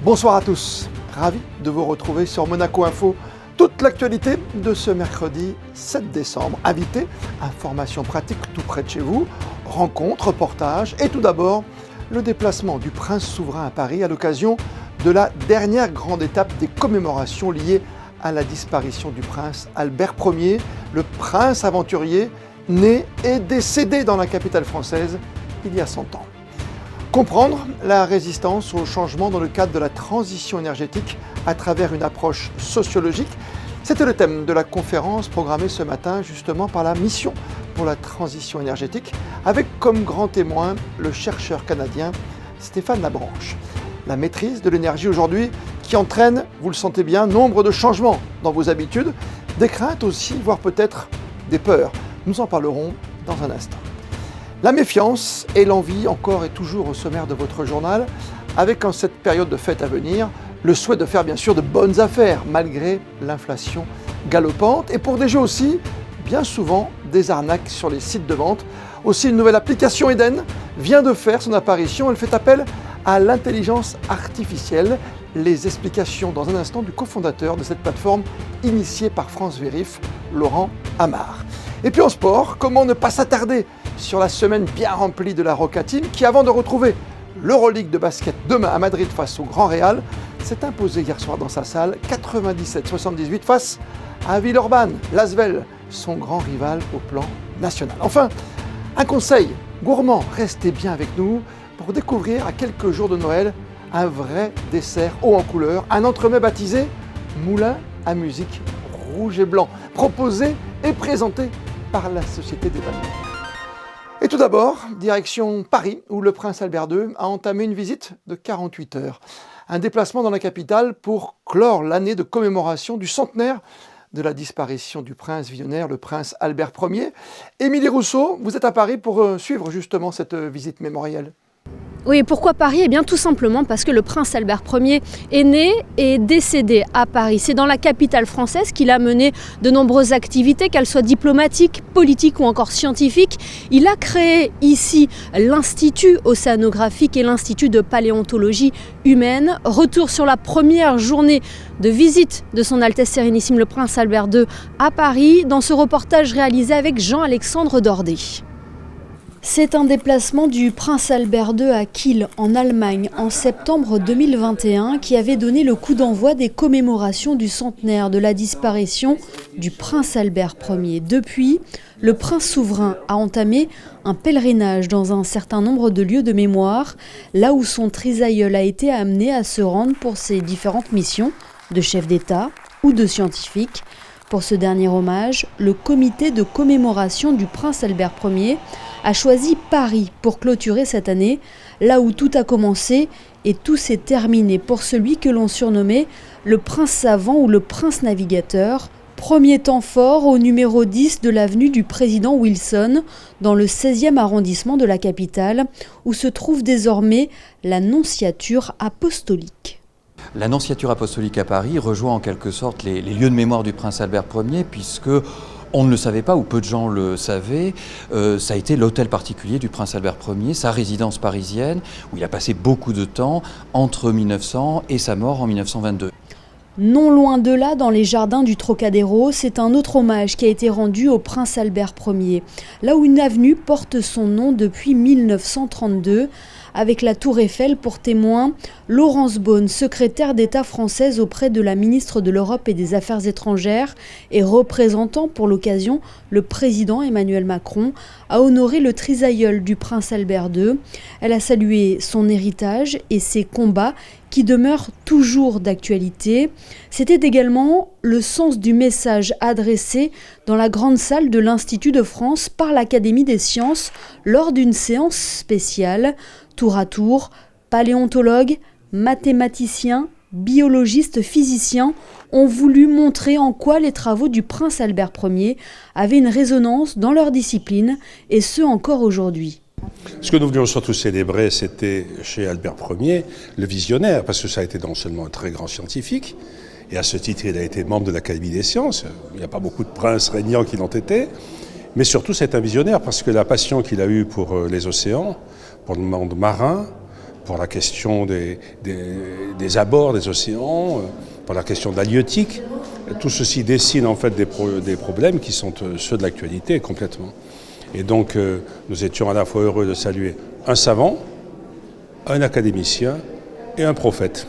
Bonsoir à tous, ravi de vous retrouver sur Monaco Info. Toute l'actualité de ce mercredi 7 décembre. Invités, informations pratiques tout près de chez vous, rencontres, reportages et tout d'abord le déplacement du prince souverain à Paris à l'occasion de la dernière grande étape des commémorations liées à la disparition du prince Albert Ier, le prince aventurier né et décédé dans la capitale française il y a 100 ans. Comprendre la résistance au changement dans le cadre de la transition énergétique à travers une approche sociologique, c'était le thème de la conférence programmée ce matin justement par la mission pour la transition énergétique, avec comme grand témoin le chercheur canadien Stéphane Labranche. La maîtrise de l'énergie aujourd'hui qui entraîne, vous le sentez bien, nombre de changements dans vos habitudes, des craintes aussi, voire peut-être des peurs. Nous en parlerons dans un instant. La méfiance et l'envie encore et toujours au sommaire de votre journal, avec en cette période de fête à venir, le souhait de faire bien sûr de bonnes affaires malgré l'inflation galopante et pour des jeux aussi, bien souvent, des arnaques sur les sites de vente. Aussi, une nouvelle application Eden vient de faire son apparition. Elle fait appel à l'intelligence artificielle. Les explications dans un instant du cofondateur de cette plateforme initiée par France Vérif, Laurent Amar. Et puis en sport, comment ne pas s'attarder sur la semaine bien remplie de la Roca Team qui, avant de retrouver l'Euroleague de basket demain à Madrid face au Grand Real, s'est imposé hier soir dans sa salle 97-78 face à Villeurbanne, l'Asvel, son grand rival au plan national. Enfin, un conseil gourmand, restez bien avec nous pour découvrir à quelques jours de Noël un vrai dessert haut en couleur, un entremets baptisé Moulin à musique rouge et blanc, proposé et présenté par la Société des Balnéaires. Et tout d'abord, direction Paris, où le prince Albert II a entamé une visite de 48 heures. Un déplacement dans la capitale pour clore l'année de commémoration du centenaire de la disparition du prince visionnaire, le prince Albert Ier. Émilie Rousseau, vous êtes à Paris pour suivre justement cette visite mémorielle. Oui, pourquoi Paris ? Eh bien tout simplement parce que le prince Albert Ier est né et décédé à Paris. C'est dans la capitale française qu'il a mené de nombreuses activités, qu'elles soient diplomatiques, politiques ou encore scientifiques. Il a créé ici l'Institut océanographique et l'Institut de paléontologie humaine. Retour sur la première journée de visite de son Altesse Sérénissime le prince Albert II à Paris, dans ce reportage réalisé avec Jean-Alexandre Dordet. C'est un déplacement du prince Albert II à Kiel, en Allemagne, en septembre 2021, qui avait donné le coup d'envoi des commémorations du centenaire de la disparition du prince Albert Ier. Depuis, le prince souverain a entamé un pèlerinage dans un certain nombre de lieux de mémoire, là où son trisaïeul a été amené à se rendre pour ses différentes missions de chef d'État ou de scientifique. Pour ce dernier hommage, le comité de commémoration du prince Albert Ier a choisi Paris pour clôturer cette année, là où tout a commencé et tout s'est terminé pour celui que l'on surnommait le prince savant ou le prince navigateur. Premier temps fort au numéro 10 de l'avenue du président Wilson, dans le 16e arrondissement de la capitale, où se trouve désormais la nonciature apostolique. La nonciature apostolique à Paris rejoint en quelque sorte les lieux de mémoire du prince Albert Ier, puisque on ne le savait pas, ou peu de gens le savaient, ça a été l'hôtel particulier du prince Albert Ier, sa résidence parisienne, où il a passé beaucoup de temps entre 1900 et sa mort en 1922. Non loin de là, dans les jardins du Trocadéro, c'est un autre hommage qui a été rendu au prince Albert Ier, là où une avenue porte son nom depuis 1932, avec la Tour Eiffel pour témoin Laurence Beaune, secrétaire d'État française auprès de la ministre de l'Europe et des Affaires étrangères et représentant pour l'occasion le président Emmanuel Macron, a honoré le trisaïeul du prince Albert II. Elle a salué son héritage et ses combats qui demeurent toujours d'actualité. C'était également le sens du message adressé dans la grande salle de l'Institut de France par l'Académie des sciences lors d'une séance spéciale. Tour à tour, paléontologues, mathématiciens, biologistes, physiciens ont voulu montrer en quoi les travaux du prince Albert Ier avaient une résonance dans leur discipline, et ce encore aujourd'hui. Ce que nous venions surtout célébrer, c'était chez Albert Ier, le visionnaire, parce que ça a été non seulement un très grand scientifique, et à ce titre il a été membre de l'Académie des sciences, il n'y a pas beaucoup de princes régnants qui l'ont été, mais surtout c'est un visionnaire, parce que la passion qu'il a eue pour les océans, pour le monde marin, pour la question des abords des océans, pour la question de l'halieutique. Tout ceci dessine en fait des problèmes qui sont ceux de l'actualité complètement. Et donc nous étions à la fois heureux de saluer un savant, un académicien et un prophète.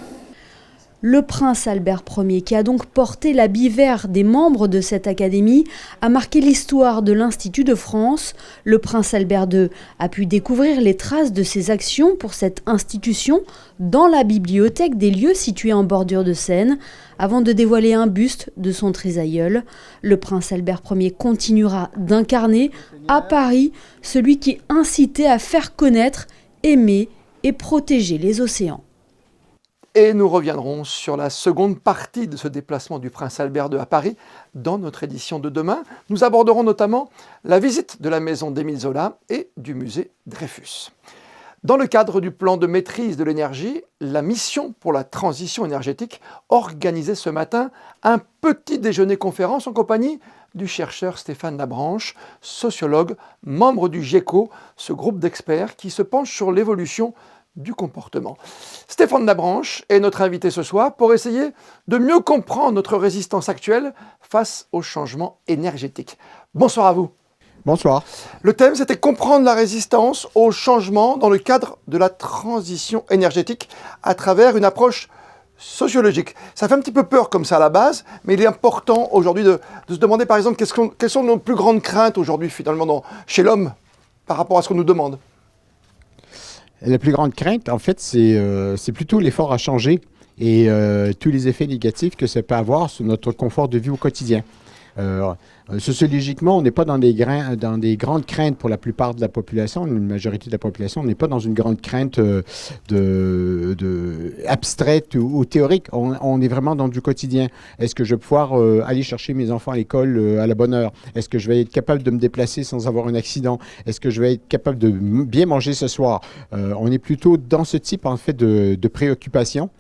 Le prince Albert Ier, qui a donc porté l'habit vert des membres de cette académie, a marqué l'histoire de l'Institut de France. Le prince Albert II a pu découvrir les traces de ses actions pour cette institution dans la bibliothèque des lieux situés en bordure de Seine, avant de dévoiler un buste de son trisaïeul. Le prince Albert Ier continuera d'incarner à Paris celui qui incitait à faire connaître, aimer et protéger les océans. Et nous reviendrons sur la seconde partie de ce déplacement du prince Albert II à Paris dans notre édition de demain. Nous aborderons notamment la visite de la maison d'Émile Zola et du musée Dreyfus. Dans le cadre du plan de maîtrise de l'énergie, la mission pour la transition énergétique organisait ce matin un petit déjeuner-conférence en compagnie du chercheur Stéphane Labranche, sociologue, membre du GIECO, ce groupe d'experts qui se penche sur l'évolution du comportement. Stéphane Labranche est notre invité ce soir pour essayer de mieux comprendre notre résistance actuelle face au changement énergétique. Bonsoir à vous. Bonsoir. Le thème, c'était comprendre la résistance au changement dans le cadre de la transition énergétique à travers une approche sociologique. Ça fait un petit peu peur comme ça à la base, mais il est important aujourd'hui de se demander par exemple quelles sont nos plus grandes craintes aujourd'hui finalement chez l'homme par rapport à ce qu'on nous demande. La plus grande crainte, en fait, c'est plutôt l'effort à changer et tous les effets négatifs que ça peut avoir sur notre confort de vie au quotidien. Sociologiquement, on n'est pas dans des grandes craintes pour la plupart de la population, une majorité de la population, on n'est pas dans une grande crainte abstraite ou théorique, on est vraiment dans du quotidien. Est-ce que je vais pouvoir aller chercher mes enfants à l'école à la bonne heure? Est-ce que je vais être capable de me déplacer sans avoir un accident? Est-ce que je vais être capable de bien manger ce soir? On est plutôt dans ce type en fait de préoccupation,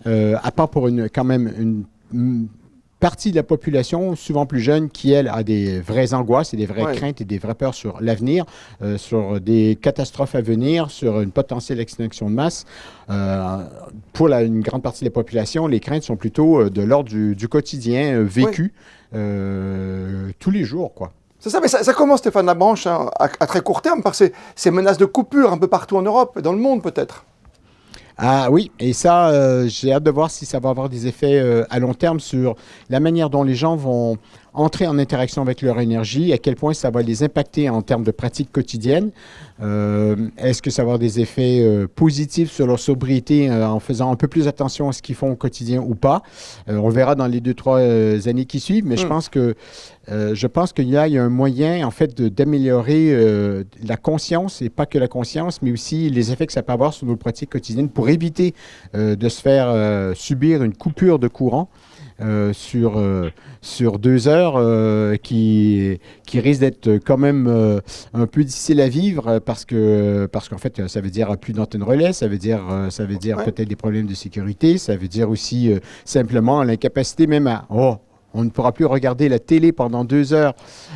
à part pour quand même une partie de la population, souvent plus jeune, qui, elle, a des vraies angoisses et des vraies craintes et des vraies peurs sur l'avenir, sur des catastrophes à venir, sur une potentielle extinction de masse. Pour une grande partie de la population, les craintes sont plutôt de l'ordre du quotidien vécu tous les jours, quoi. C'est ça, mais ça commence, Stéphane Labranche, hein, à très court terme, par ces menaces de coupure un peu partout en Europe et dans le monde, peut-être. Ah oui, et ça, j'ai hâte de voir si ça va avoir des effets à long terme sur la manière dont les gens vont entrer en interaction avec leur énergie, à quel point ça va les impacter en termes de pratiques quotidiennes. Est-ce que ça va avoir des effets positifs sur leur sobriété en faisant un peu plus attention à ce qu'ils font au quotidien ou pas? On verra dans les 2-3 années qui suivent, mais je pense qu'il y a un moyen en fait d'améliorer la conscience, et pas que la conscience, mais aussi les effets que ça peut avoir sur nos pratiques quotidiennes pour éviter de se faire subir une coupure de courant sur 2 heures qui risque d'être quand même un peu difficile à vivre parce qu'en fait ça veut dire plus d'antenne relais, ça veut dire peut-être des problèmes de sécurité, ça veut dire aussi simplement l'incapacité même on ne pourra plus regarder la télé pendant 2 heures.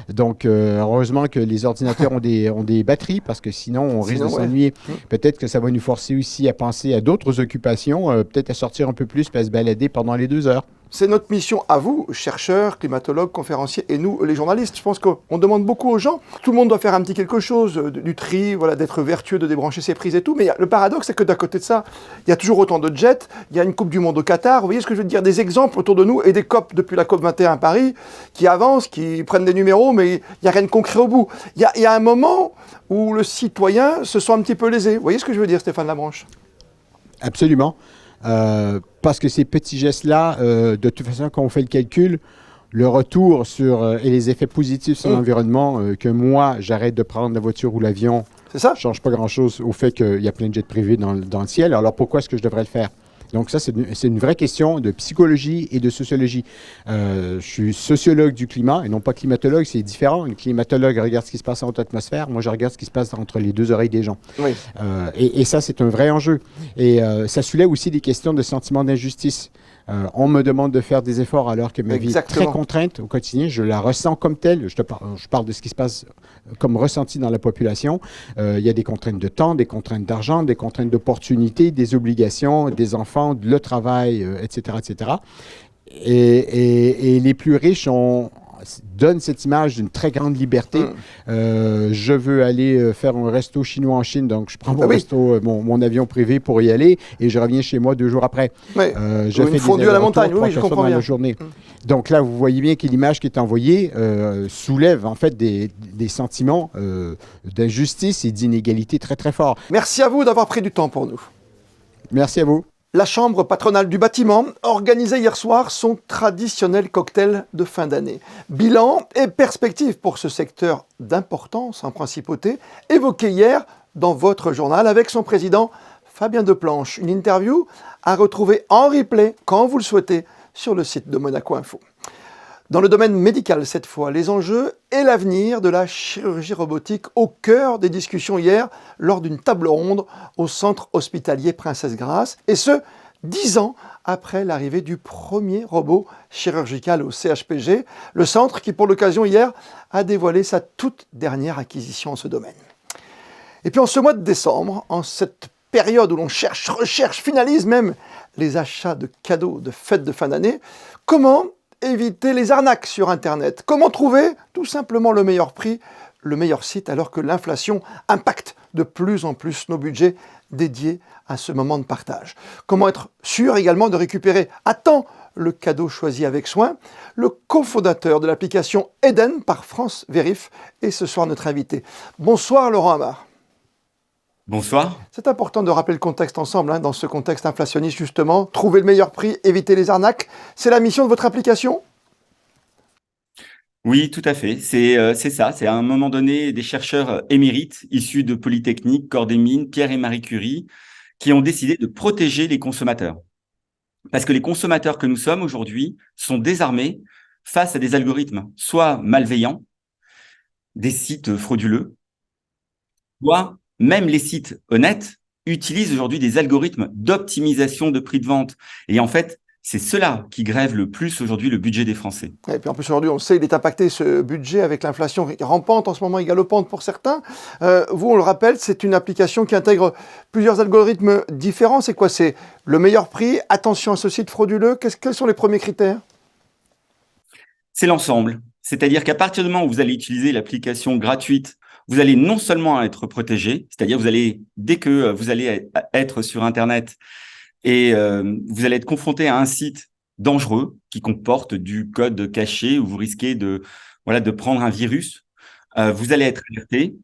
Donc, heureusement que les ordinateurs ont des batteries, parce que sinon, on risque de s'ennuyer. Peut-être que ça va nous forcer aussi à penser à d'autres occupations, peut-être à sortir un peu plus, puis à se balader pendant les 2 heures. C'est notre mission à vous, chercheurs, climatologues, conférenciers, et nous, les journalistes. Je pense qu'on demande beaucoup aux gens. Tout le monde doit faire un petit quelque chose, du tri, voilà, d'être vertueux, de débrancher ses prises et tout. Mais le paradoxe, c'est que d'à côté de ça, il y a toujours autant de jets. Il y a une Coupe du Monde au Qatar. Vous voyez ce que je veux dire? Des exemples autour de nous et des COP depuis la COP 21 à Paris qui avancent, qui prennent des numéros, mais il n'y a rien de concret au bout. Il y a un moment où le citoyen se sent un petit peu lésé. Vous voyez ce que je veux dire, Stéphane Labranche? Absolument. Parce que ces petits gestes-là, de toute façon, quand on fait le calcul, le retour et les effets positifs sur l'environnement, que moi, j'arrête de prendre la voiture ou l'avion, ça ne change pas grand-chose au fait qu'il y a plein de jets privés dans le ciel. Alors pourquoi est-ce que je devrais le faire? Donc ça, c'est une vraie question de psychologie et de sociologie. Je suis sociologue du climat et non pas climatologue, c'est différent. Un climatologue regarde ce qui se passe en haute atmosphère, moi je regarde ce qui se passe entre les deux oreilles des gens. Oui. Et ça, c'est un vrai enjeu. Et ça soulève aussi des questions de sentiment d'injustice. On me demande de faire des efforts alors que ma vie est très contrainte au quotidien. Je la ressens comme telle. Je parle de ce qui se passe comme ressenti dans la population. Il y a des contraintes de temps, des contraintes d'argent, des contraintes d'opportunité, des obligations, des enfants, le travail, etc., etc. Et les plus riches donne cette image d'une très grande liberté. Je veux aller faire un resto chinois en Chine, donc je prends mon avion privé pour y aller et je reviens chez moi 2 jours après. Oui. Je fais une fondue à la montagne, 3 je comprends bien. La journée. Donc là, vous voyez bien que l'image qui est envoyée soulève en fait des sentiments d'injustice et d'inégalité très très forts. Merci à vous d'avoir pris du temps pour nous. Merci à vous. La Chambre patronale du bâtiment organisait hier soir son traditionnel cocktail de fin d'année. Bilan et perspectives pour ce secteur d'importance en principauté, évoqué hier dans votre journal avec son président Fabien Deplanche. Une interview à retrouver en replay quand vous le souhaitez sur le site de Monaco Info. Dans le domaine médical cette fois, les enjeux et l'avenir de la chirurgie robotique au cœur des discussions hier lors d'une table ronde au centre hospitalier Princesse Grace, et ce, 10 ans après l'arrivée du premier robot chirurgical au CHPG, le centre qui pour l'occasion hier a dévoilé sa toute dernière acquisition en ce domaine. Et puis en ce mois de décembre, en cette période où l'on recherche, finalise même les achats de cadeaux de fêtes de fin d'année, comment éviter les arnaques sur Internet? Comment trouver tout simplement le meilleur prix, le meilleur site, alors que l'inflation impacte de plus en plus nos budgets dédiés à ce moment de partage? Comment être sûr également de récupérer à temps le cadeau choisi avec soin? Le cofondateur de l'application Eden par France Vérif est ce soir notre invité. Bonsoir Laurent Amar. Bonsoir. C'est important de rappeler le contexte ensemble, dans ce contexte inflationniste justement. Trouver le meilleur prix, éviter les arnaques, c'est la mission de votre application? Oui, tout à fait. C'est ça. C'est à un moment donné des chercheurs émérites issus de Polytechnique, Corps des Mines, Pierre et Marie Curie qui ont décidé de protéger les consommateurs. Parce que les consommateurs que nous sommes aujourd'hui sont désarmés face à des algorithmes soit malveillants, des sites frauduleux, soit même les sites honnêtes utilisent aujourd'hui des algorithmes d'optimisation de prix de vente. Et en fait, c'est cela qui grève le plus aujourd'hui le budget des Français. Et puis en plus aujourd'hui, on le sait, il est impacté ce budget avec l'inflation rampante en ce moment et galopante pour certains. Vous, on le rappelle, c'est une application qui intègre plusieurs algorithmes différents. C'est quoi? C'est le meilleur prix, attention à ce site frauduleux. Quels sont les premiers critères? C'est l'ensemble. C'est-à-dire qu'à partir du moment où vous allez utiliser l'application gratuite, vous allez non seulement être protégé, c'est-à-dire dès que vous allez être sur Internet et vous allez être confronté à un site dangereux qui comporte du code caché où vous risquez de prendre un virus, vous allez être alerté.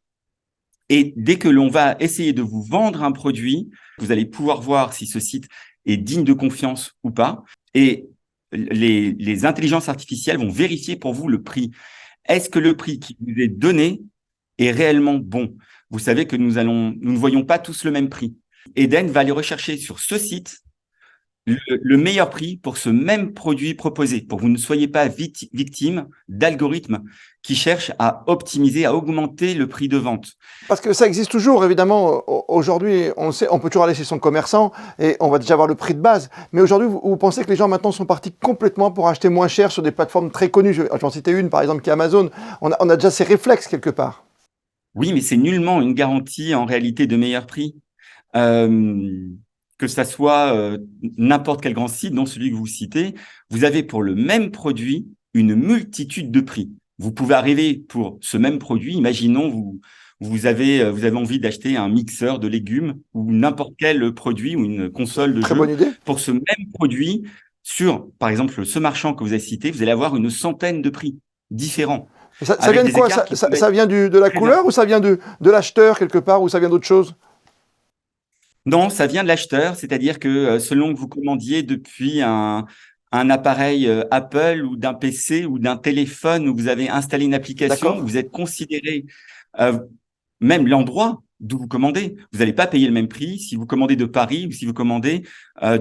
Et dès que l'on va essayer de vous vendre un produit, vous allez pouvoir voir si ce site est digne de confiance ou pas. Et les intelligences artificielles vont vérifier pour vous le prix. Est-ce que le prix qui vous est donné est réellement bon? Vous savez que nous ne voyons pas tous le même prix. Eden va aller rechercher sur ce site le meilleur prix pour ce même produit proposé, pour que vous ne soyez pas victime d'algorithmes qui cherchent à optimiser, à augmenter le prix de vente. Parce que ça existe toujours, évidemment. Aujourd'hui, on sait, on peut toujours aller chez son commerçant et on va déjà avoir le prix de base. Mais aujourd'hui, vous pensez que les gens maintenant sont partis complètement pour acheter moins cher sur des plateformes très connues? Je vais en citer une, par exemple, qui est Amazon. On a déjà ces réflexes quelque part. Oui, mais c'est nullement une garantie en réalité de meilleur prix. Que ça soit n'importe quel grand site, dont celui que vous citez, vous avez pour le même produit une multitude de prix. Vous pouvez arriver pour ce même produit, imaginons vous avez envie d'acheter un mixeur de légumes ou n'importe quel produit ou une console de Très jeu. bonne idée. Pour ce même produit, sur par exemple ce marchand que vous avez cité, vous allez avoir une centaine de prix différents. Ça vient de quoi? Ça vient de la couleur ou ça vient de l'acheteur quelque part ou ça vient d'autre chose? Non, ça vient de l'acheteur, c'est-à-dire que selon que vous commandiez depuis un appareil Apple ou d'un PC ou d'un téléphone où vous avez installé une application, vous êtes considéré, même l'endroit d'où vous commandez. Vous n'allez pas payer le même prix si vous commandez de Paris ou si vous commandez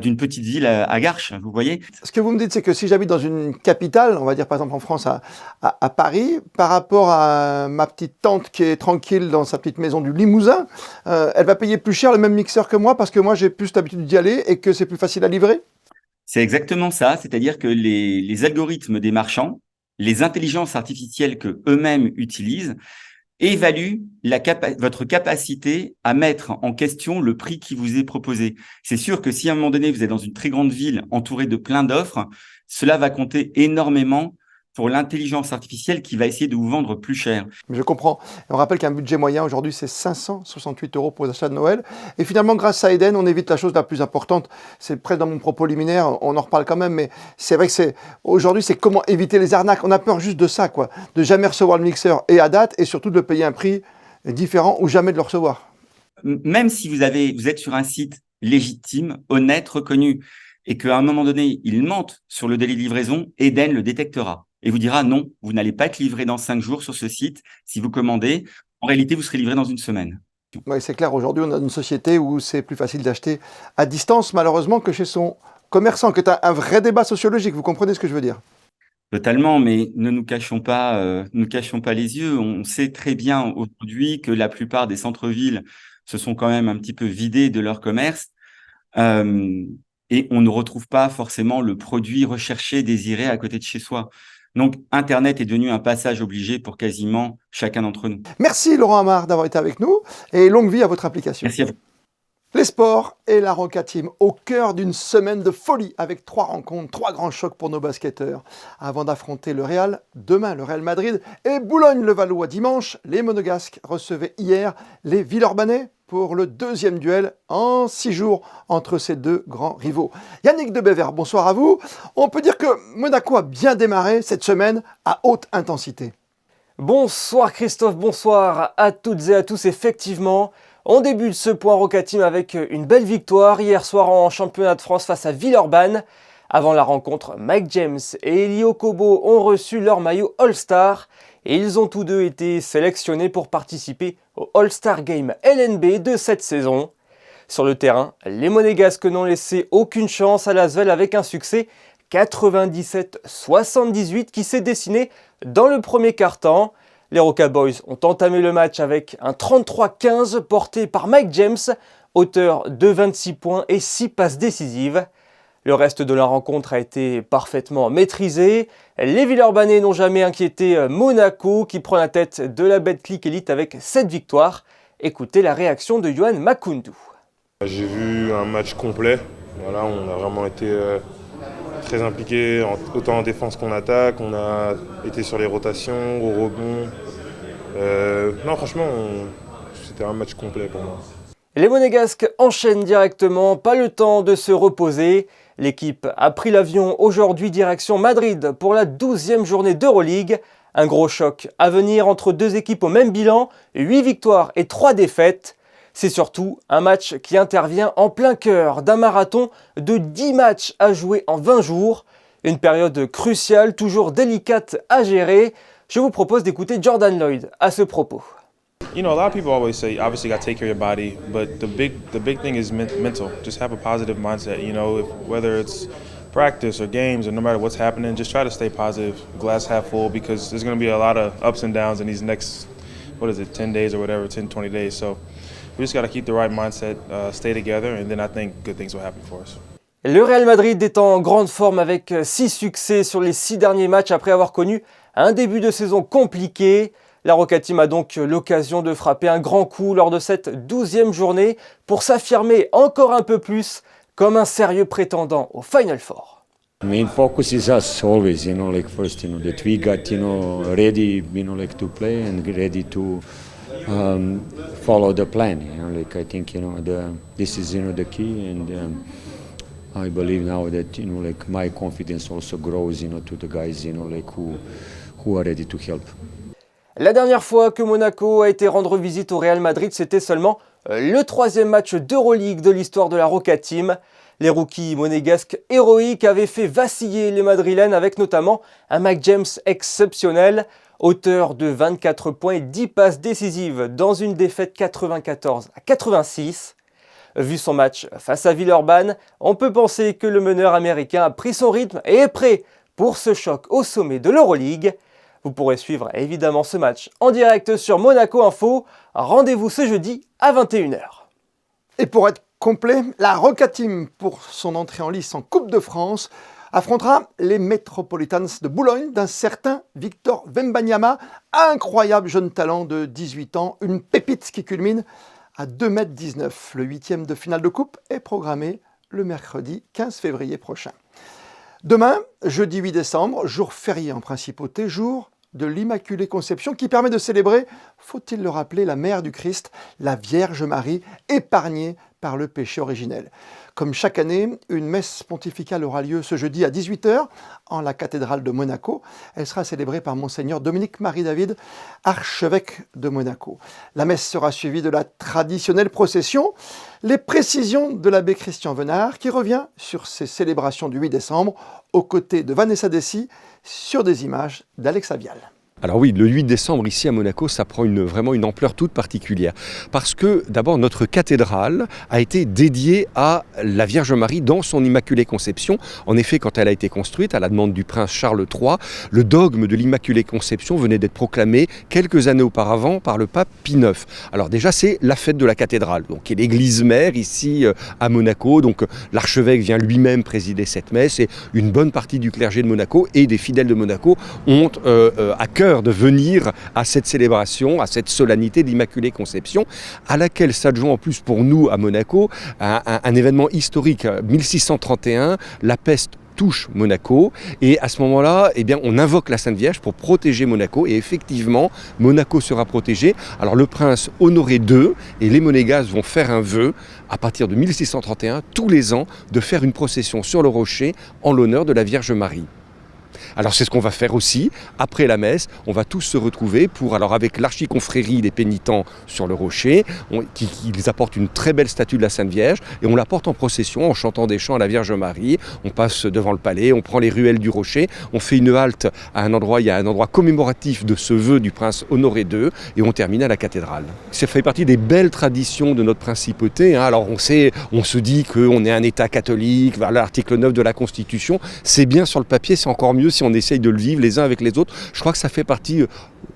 d'une petite ville à Garches, vous voyez. Ce que vous me dites, c'est que si j'habite dans une capitale, on va dire par exemple en France à Paris, par rapport à ma petite tante qui est tranquille dans sa petite maison du Limousin, elle va payer plus cher le même mixeur que moi parce que moi j'ai plus l'habitude d'y aller et que c'est plus facile à livrer? C'est exactement ça, c'est-à-dire que les algorithmes des marchands, les intelligences artificielles que eux-mêmes utilisent, évalue votre capacité à mettre en question le prix qui vous est proposé. C'est sûr que si à un moment donné, vous êtes dans une très grande ville entourée de plein d'offres, cela va compter énormément pour l'intelligence artificielle qui va essayer de vous vendre plus cher. Je comprends. On rappelle qu'un budget moyen aujourd'hui, c'est 568 € pour les achats de Noël. Et finalement, grâce à Eden, on évite la chose la plus importante. C'est presque dans mon propos liminaire, on en reparle quand même, mais c'est vrai que aujourd'hui, c'est comment éviter les arnaques. On a peur juste de ça, quoi. De jamais recevoir le mixeur et à date, et surtout de le payer un prix différent ou jamais de le recevoir. Même si vous êtes sur un site légitime, honnête, reconnu, et qu'à un moment donné, il mente sur le délai de livraison, Eden le détectera et vous dira non, vous n'allez pas être livré dans 5 jours sur ce site. Si vous commandez, en réalité, vous serez livré dans une semaine. Oui, c'est clair. Aujourd'hui, on a une société où c'est plus facile d'acheter à distance, malheureusement, que chez son commerçant, qui est un vrai débat sociologique. Vous comprenez ce que je veux dire? Totalement, mais ne nous cachons pas les yeux. On sait très bien aujourd'hui que la plupart des centres-villes se sont quand même un petit peu vidés de leur commerce. Et on ne retrouve pas forcément le produit recherché, désiré à côté de chez soi. Donc, Internet est devenu un passage obligé pour quasiment chacun d'entre nous. Merci Laurent Amar d'avoir été avec nous et longue vie à votre application. Merci à vous. Les sports et la Roca Team au cœur d'une semaine de folie avec 3 rencontres, 3 grands chocs pour nos basketteurs. Avant d'affronter le Real, demain le Real Madrid et Boulogne-le-Valois dimanche, les Monégasques recevaient hier les Villeurbanais pour le 2e duel en 6 jours entre ces 2 grands rivaux. Yannick Debever, bonsoir à vous. On peut dire que Monaco a bien démarré cette semaine à haute intensité. Bonsoir Christophe, bonsoir à toutes et à tous. Effectivement, on débute ce point Roca Team avec une belle victoire hier soir en championnat de France face à Villeurbanne. Avant la rencontre, Mike James et Eli Okobo ont reçu leur maillot All-Star et ils ont tous deux été sélectionnés pour participer au All-Star Game LNB de cette saison. Sur le terrain, les Monégasques n'ont laissé aucune chance à l'Asvel avec un succès 97-78 qui s'est dessiné dans le premier quart-temps. Les Roca Boys ont entamé le match avec un 33-15 porté par Mike James, auteur de 26 points et 6 passes décisives. Le reste de la rencontre a été parfaitement maîtrisé. Les Villeurbanais n'ont jamais inquiété Monaco qui prend la tête de la Betclic Elite avec 7 victoires. Écoutez la réaction de Yohan Makoundou. J'ai vu un match complet. Voilà, on a vraiment été très impliqués, autant en défense qu'en attaque. On a été sur les rotations, au rebond. Non, franchement, c'était un match complet pour moi. Les Monégasques enchaînent directement, pas le temps de se reposer. L'équipe a pris l'avion aujourd'hui direction Madrid pour la 12e journée d'Euroleague. Un gros choc à venir entre deux équipes au même bilan, 8 victoires et 3 défaites. C'est surtout un match qui intervient en plein cœur d'un marathon de 10 matchs à jouer en 20 jours. Une période cruciale, toujours délicate à gérer. Je vous propose d'écouter Jordan Lloyd à ce propos. You know, a lot of people always say, obviously, you got to take care of your body, but the big thing is mental. Just have a positive mindset. You know, whether it's practice or games or no matter what's happening, just try to stay positive, glass half full, because there's going to be a lot of ups and downs in these next, 10 days or whatever, 10, 20 days. So we just got to keep the right mindset, stay together, and then I think good things will happen for us. Le Real Madrid est en grande forme avec 6 succès sur les 6 derniers matchs après avoir connu un début de saison compliqué. La Roca Team a donc l'occasion de frapper un grand coup lors de cette 12e journée pour s'affirmer encore un peu plus comme un sérieux prétendant au Final Four. Main focus is us always, first, that we got, ready, to play and ready to follow the plan. I think, this is, the key, and I believe now that, my confidence also grows, to the guys, who are ready to help. La dernière fois que Monaco a été rendre visite au Real Madrid, c'était seulement le 3e match d'Euroleague de l'histoire de la Roca Team. Les rookies monégasques héroïques avaient fait vaciller les Madrilènes avec notamment un Mike James exceptionnel. Auteur de 24 points et 10 passes décisives dans une défaite 94-86. Vu son match face à Villeurbanne, on peut penser que le meneur américain a pris son rythme et est prêt pour ce choc au sommet de l'Euroleague. Vous pourrez suivre évidemment ce match en direct sur Monaco Info. Rendez-vous ce jeudi à 21 h. Et pour être complet, la Roca Team, pour son entrée en lice en Coupe de France, affrontera les Metropolitans de Boulogne d'un certain Victor Wembanyama, incroyable jeune talent de 18 ans, une pépite qui culmine à 2,19 m. Le 8e de finale de coupe est programmé le mercredi 15 février prochain. Demain, jeudi 8 décembre, jour férié en Principauté, jour de l'Immaculée Conception qui permet de célébrer, faut-il le rappeler, la Mère du Christ, la Vierge Marie, épargnée par le péché originel. Comme chaque année, une messe pontificale aura lieu ce jeudi à 18 h en la cathédrale de Monaco. Elle sera célébrée par Monseigneur Dominique-Marie David, archevêque de Monaco. La messe sera suivie de la traditionnelle procession. Les précisions de l'abbé Christian Venard qui revient sur ces célébrations du 8 décembre aux côtés de Vanessa Dessy sur des images d'Alexa Vial. Alors oui, le 8 décembre ici à Monaco, ça prend vraiment une ampleur toute particulière. Parce que d'abord, notre cathédrale a été dédiée à la Vierge Marie dans son Immaculée Conception. En effet, quand elle a été construite, à la demande du prince Charles III, le dogme de l'Immaculée Conception venait d'être proclamé quelques années auparavant par le pape Pie IX. Alors déjà, c'est la fête de la cathédrale, donc qui est l'église mère ici à Monaco. Donc l'archevêque vient lui-même présider cette messe et une bonne partie du clergé de Monaco et des fidèles de Monaco ont à cœur de venir à cette célébration, à cette solennité de l'Immaculée Conception, à laquelle s'adjoint en plus pour nous à Monaco un événement historique. 1631, la peste touche Monaco et à ce moment-là, eh bien, on invoque la Sainte Vierge pour protéger Monaco et effectivement, Monaco sera protégé. Alors le prince Honoré II et les monégasques vont faire un vœu à partir de 1631, tous les ans, de faire une procession sur le rocher en l'honneur de la Vierge Marie. Alors c'est ce qu'on va faire aussi, après la messe, on va tous se retrouver avec l'archiconfrérie des pénitents sur le rocher, ils apportent une très belle statue de la Sainte Vierge et on la porte en procession en chantant des chants à la Vierge Marie, on passe devant le palais, on prend les ruelles du rocher, on fait une halte à un endroit, il y a un endroit commémoratif de ce vœu du prince Honoré II et on termine à la cathédrale. Ça fait partie des belles traditions de notre principauté, hein. Alors on se dit qu'on est un État catholique, l'article 9 de la Constitution, c'est bien sur le papier, c'est encore mieux si on essaye de le vivre les uns avec les autres. Je crois que ça fait partie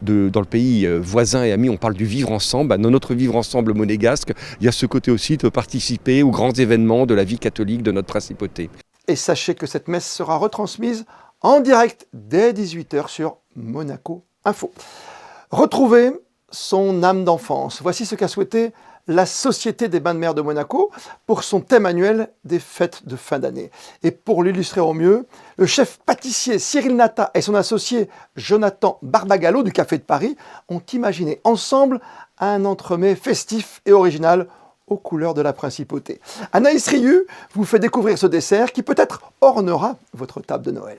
dans le pays voisin et ami, on parle du vivre ensemble. Dans notre vivre ensemble monégasque, il y a ce côté aussi de participer aux grands événements de la vie catholique de notre principauté. Et sachez que cette messe sera retransmise en direct dès 18 h sur Monaco Info. Retrouvez son âme d'enfance. Voici ce qu'a souhaité la Société des Bains de Mer de Monaco pour son thème annuel des fêtes de fin d'année. Et pour l'illustrer au mieux, le chef pâtissier Cyril Nata et son associé Jonathan Barbagallo du Café de Paris ont imaginé ensemble un entremets festif et original aux couleurs de la principauté. Anaïs Riu vous fait découvrir ce dessert qui peut-être ornera votre table de Noël.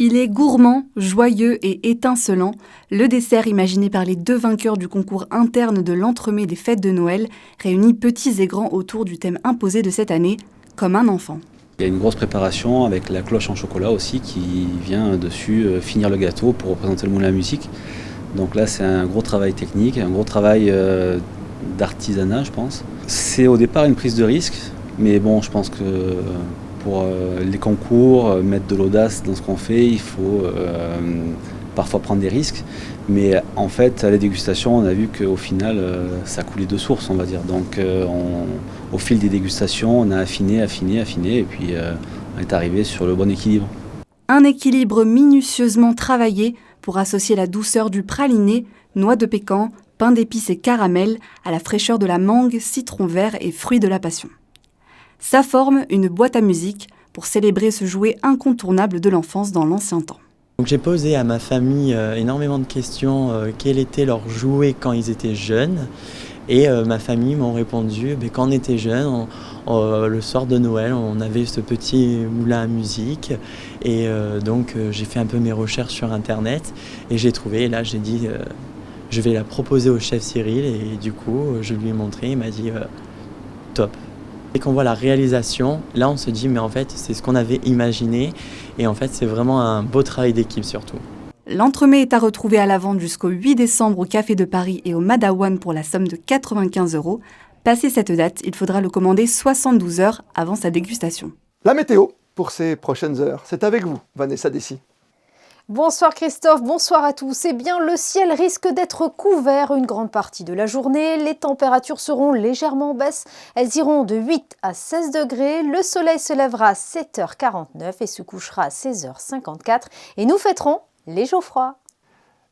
Il est gourmand, joyeux et étincelant, le dessert imaginé par les deux vainqueurs du concours interne de l'entremets des fêtes de Noël réunit petits et grands autour du thème imposé de cette année, comme un enfant. Il y a une grosse préparation avec la cloche en chocolat aussi qui vient dessus finir le gâteau pour représenter le moulin à musique. Donc là c'est un gros travail technique, un gros travail d'artisanat je pense. C'est au départ une prise de risque, mais bon je pense que pour les concours, mettre de l'audace dans ce qu'on fait, il faut parfois prendre des risques. Mais en fait, à la dégustation, on a vu qu'au final, ça coulait de source, on va dire. Donc au fil des dégustations, on a affiné, et puis on est arrivé sur le bon équilibre. Un équilibre minutieusement travaillé pour associer la douceur du praliné, noix de pécan, pain d'épices et caramel à la fraîcheur de la mangue, citron vert et fruits de la passion. Ça forme une boîte à musique pour célébrer ce jouet incontournable de l'enfance dans l'ancien temps. Donc j'ai posé à ma famille énormément de questions, quel était leur jouet quand ils étaient jeunes. Et ma famille m'ont répondu, quand on était jeunes, le soir de Noël, on avait ce petit moulin à musique. Et donc j'ai fait un peu mes recherches sur Internet et j'ai trouvé, et là j'ai dit, je vais la proposer au chef Cyril. Et du coup, je lui ai montré, il m'a dit, top. Et qu'on voit la réalisation, là on se dit mais en fait c'est ce qu'on avait imaginé et en fait c'est vraiment un beau travail d'équipe surtout. L'entremets est à retrouver à la vente jusqu'au 8 décembre au Café de Paris et au Madawan pour la somme de 95 €. Passé cette date, il faudra le commander 72 heures avant sa dégustation. La météo pour ces prochaines heures, c'est avec vous, Vanessa Dessy. Bonsoir Christophe, bonsoir à tous. Eh bien, le ciel risque d'être couvert une grande partie de la journée. Les températures seront légèrement en baisse. Elles iront de 8 à 16 degrés. Le soleil se lèvera à 7h49 et se couchera à 16h54. Et nous fêterons les jours froids.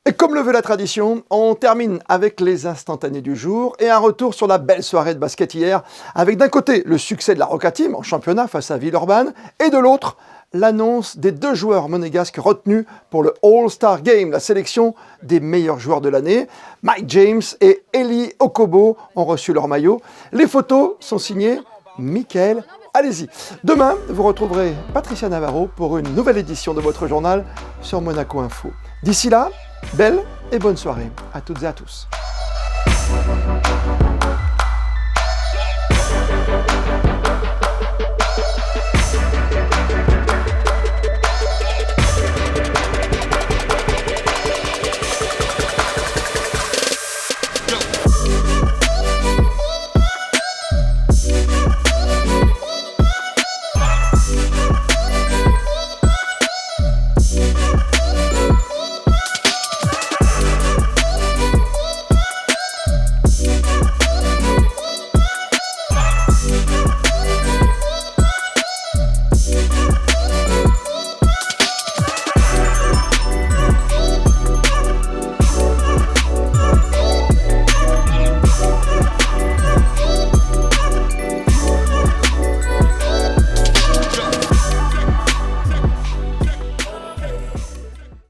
Et comme le veut la tradition, on termine avec les instantanés du jour et un retour sur la belle soirée de basket hier, avec d'un côté le succès de la Roca Team en championnat face à Villeurbanne, et de l'autre, l'annonce des 2 joueurs monégasques retenus pour le All-Star Game, la sélection des meilleurs joueurs de l'année. Mike James et Eli Okobo ont reçu leur maillot. Les photos sont signées Michael. Allez-y. Demain, vous retrouverez Patricia Navarro pour une nouvelle édition de votre journal sur Monaco Info. D'ici là, belle et bonne soirée à toutes et à tous.